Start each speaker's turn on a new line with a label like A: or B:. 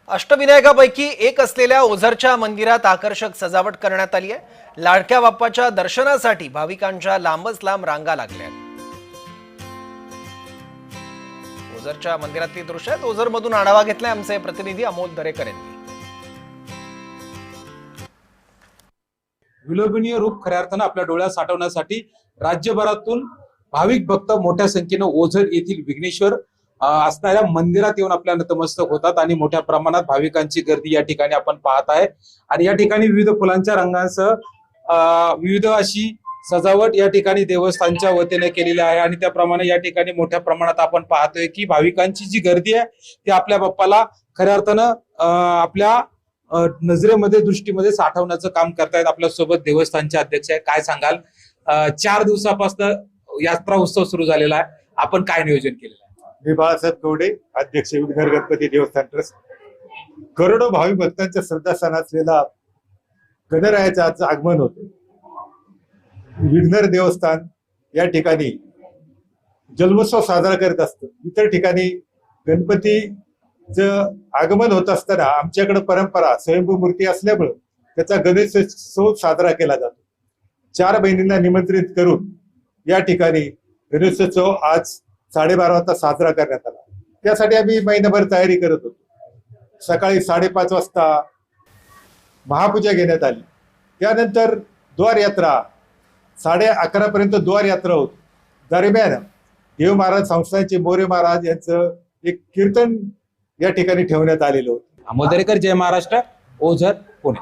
A: अष्टविनायकापैकी एक असलेल्या ओझरच्या मंदिरात आकर्षक सजावट करण्यात आली आहे। लाडक्या बाप्पाच्या दर्शनासाठी भाविकांच्या लांबच लांब रांगा लागल्या आहेत। ओझरच्या मंदिरातली दृश्य आहेत। ओझरमधून आढावा घेतलाय आमचे प्रतिनिधी अमोल दरेकर यांनी।
B: विलोभनीय रूप खऱ्या अर्थानं आपल्या डोळ्यात साठवण्यासाठी राज्यभरातून भाविक भक्त मोठ्या संख्येनं ओझर येथील विघ्नेश्वर असणाऱ्या मंदिरात येऊन आपल्या नतमस्तक होतात आणि मोठ्या प्रमाणात भाविकांची गर्दी या ठिकाणी आपण पाहत आहे। आणि या ठिकाणी विविध फुलांच्या रंगांसह विविध अशी सजावट या ठिकाणी देवस्थानच्या वतीने केलेली आहे आणि त्याप्रमाणे या ठिकाणी मोठ्या प्रमाणात आपण पाहतोय की भाविकांची जी गर्दी आहे ती आपल्या बाप्पाला खऱ्या अर्थानं आपल्या नजरेमध्ये दृष्टीमध्ये साठवण्याचं काम करतायत। आपल्या सोबत देवस्थानचे अध्यक्ष आहे, काय सांगाल? 4 दिवसापासून यात्रा उत्सव सुरू झालेला आहे, आपण काय नियोजन केलेलं आहे?
C: मी बाळासाहेब कवडे, अध्यक्ष विघ्नर गणपती देवस्थान ट्रस्ट। करोडो भाविक भक्तांच्या श्रद्धास्थान असलेला गणरायाचं आज आगमन होते। विघ्नर देवस्थान या ठिकाणी जन्मोत्सव साजरा करत असतं। इतर ठिकाणी गणपतीचं आगमन होत असताना आमच्याकडे परंपरा स्वयंभू मूर्ती असल्यामुळे त्याचा गणेशोत्सव साजरा केला जातो। 4 बहिणींना निमंत्रित करून या ठिकाणी गणेशोत्सव आज 12:30 वाजता साजरा करण्यात आला। त्यासाठी आम्ही महिनाभर तयारी करत होतो। सकाळी 5:30 वाजता महापूजा घेण्यात आली। त्यानंतर द्वार यात्रा 11:30 पर्यंत द्वार यात्रा होती। दरम्यान देव महाराज संस्थानचे मोरे महाराज यांचं एक कीर्तन या ठिकाणी ठेवण्यात आलेलं होतं।
B: अमोल दरेकर, जय महाराष्ट्र, ओझर, पुणे।